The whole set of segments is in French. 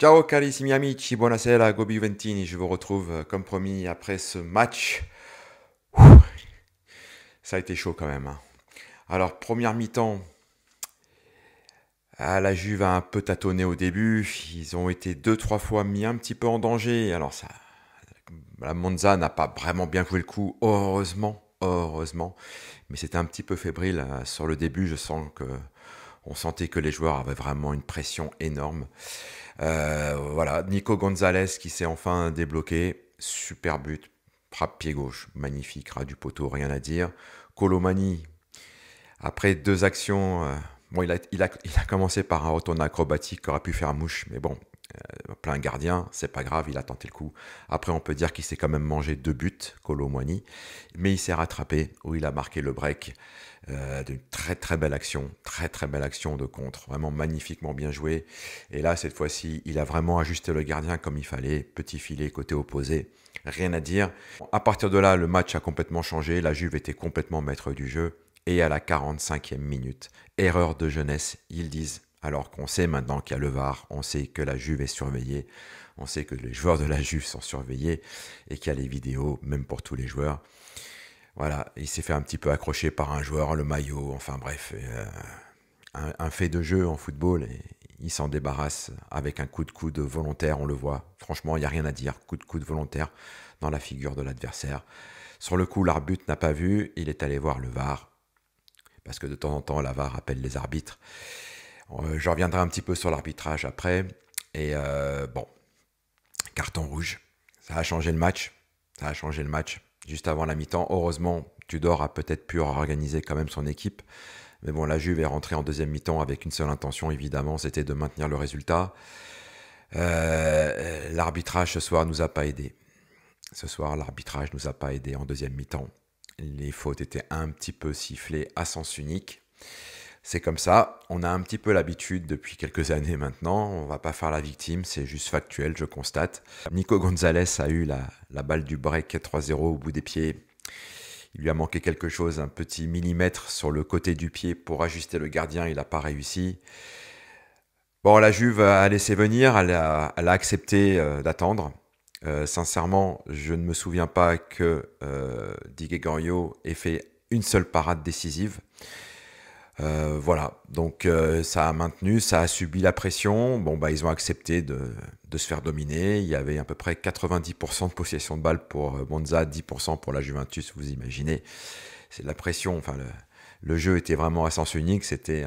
Ciao carissimi amici, buonasera, Gobi Juventini, je vous retrouve comme promis après ce match. Ouh, ça a été chaud quand même, hein. Alors première mi-temps, la Juve a un peu tâtonné au début, ils ont été deux trois fois mis un petit peu en danger. Alors ça, la Monza n'a pas vraiment bien joué le coup, heureusement, mais c'était un petit peu fébrile sur le début. On sentait que les joueurs avaient vraiment une pression énorme. Voilà, Nico Gonzalez qui s'est enfin débloqué. Super but, frappe pied gauche, magnifique, ras du poteau, rien à dire. Colomani, après deux actions, bon, il a commencé par un retour acrobatique qui aurait pu faire mouche, mais bon, plein gardien, c'est pas grave, il a tenté le coup. Après, on peut dire qu'il s'est quand même mangé deux buts, Colomani, mais il s'est rattrapé, où il a marqué le break d'une très belle action de contre, vraiment magnifiquement bien joué. Et là, cette fois-ci, il a vraiment ajusté le gardien comme il fallait, petit filet côté opposé, rien à dire. À partir de là, le match a complètement changé, la Juve était complètement maître du jeu, et à la 45e minute, erreur de jeunesse, ils disent, alors qu'on sait maintenant qu'il y a le VAR, on sait que la Juve est surveillée, on sait que les joueurs de la Juve sont surveillés, et qu'il y a les vidéos, même pour tous les joueurs. Voilà, il s'est fait un petit peu accrocher par un joueur, le maillot, enfin bref, un fait de jeu en football, et il s'en débarrasse avec un coup de coude volontaire, on le voit. Franchement, il n'y a rien à dire, coup de coude volontaire dans la figure de l'adversaire. Sur le coup, l'arbitre n'a pas vu, il est allé voir le VAR, parce que de temps en temps, la VAR appelle les arbitres. Je reviendrai un petit peu sur l'arbitrage après, et bon, carton rouge, ça a changé le match, juste avant la mi-temps. Heureusement, Tudor a peut-être pu organiser quand même son équipe. Mais bon, la Juve est rentrée en deuxième mi-temps avec une seule intention, évidemment, c'était de maintenir le résultat. L'arbitrage ce soir nous a pas aidé. Ce soir, l'arbitrage nous a pas aidé en deuxième mi-temps. Les fautes étaient un petit peu sifflées à sens unique. C'est comme ça, on a un petit peu l'habitude depuis quelques années maintenant, on va pas faire la victime, c'est juste factuel, je constate. Nico Gonzalez a eu la balle du break 3-0 au bout des pieds. Il lui a manqué quelque chose, un petit millimètre sur le côté du pied pour ajuster le gardien, il n'a pas réussi. Bon, la Juve a laissé venir, elle a accepté d'attendre. Sincèrement, je ne me souviens pas que Di Gregorio ait fait une seule parade décisive. Voilà, donc ça a maintenu, ça a subi la pression. Bon, bah, ils ont accepté de se faire dominer. Il y avait à peu près 90% de possession de balle pour Monza, 10% pour la Juventus, vous imaginez. C'est de la pression, enfin, le jeu était vraiment à sens unique. C'était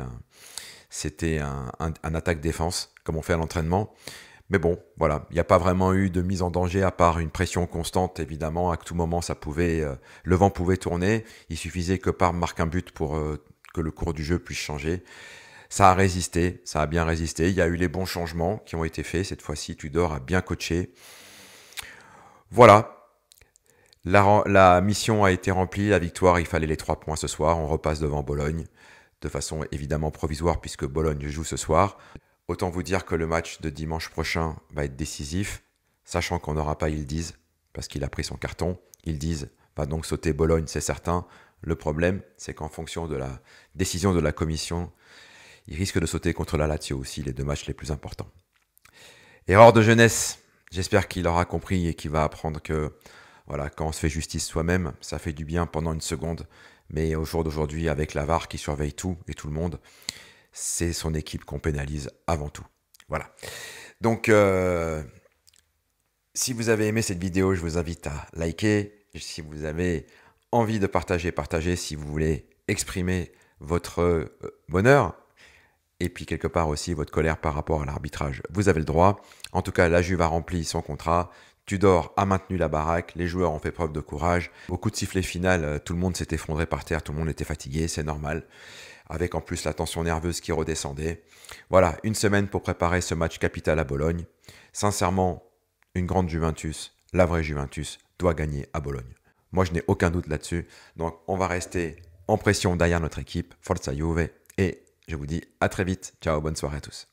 un attaque-défense, comme on fait à l'entraînement. Mais bon, voilà, il n'y a pas vraiment eu de mise en danger à part une pression constante, évidemment. À tout moment, le vent pouvait tourner. Il suffisait que Parme marque un but pour que le cours du jeu puisse changer. Ça a résisté, ça a bien résisté. Il y a eu les bons changements qui ont été faits. Cette fois-ci, Tudor a bien coaché. Voilà, la mission a été remplie. La victoire, il fallait les 3 points ce soir. On repasse devant Bologne, de façon évidemment provisoire puisque Bologne joue ce soir. Autant vous dire que le match de dimanche prochain va être décisif, sachant qu'on n'aura pas Yildiz, parce qu'il a pris son carton. Yildiz va donc sauter Bologne, c'est certain. Le problème, c'est qu'en fonction de la décision de la commission, il risque de sauter contre la Lazio aussi, les deux matchs les plus importants. Erreur de jeunesse, j'espère qu'il aura compris et qu'il va apprendre que voilà, quand on se fait justice soi-même, ça fait du bien pendant une seconde, mais au jour d'aujourd'hui, avec la VAR qui surveille tout et tout le monde, c'est son équipe qu'on pénalise avant tout. Voilà. Donc, si vous avez aimé cette vidéo, je vous invite à liker. Si vous avez envie de partager, partagez. Si vous voulez exprimer votre bonheur et puis quelque part aussi votre colère par rapport à l'arbitrage, vous avez le droit. En tout cas, la Juve a rempli son contrat. Tudor a maintenu la baraque, les joueurs ont fait preuve de courage. Au coup de sifflet final, tout le monde s'est effondré par terre, tout le monde était fatigué, c'est normal. Avec en plus la tension nerveuse qui redescendait. Voilà, une semaine pour préparer ce match capital à Bologne. Sincèrement, une grande Juventus, la vraie Juventus, doit gagner à Bologne. Moi, je n'ai aucun doute là-dessus. Donc, on va rester en pression derrière notre équipe. Forza Juve. Et je vous dis à très vite. Ciao, bonne soirée à tous.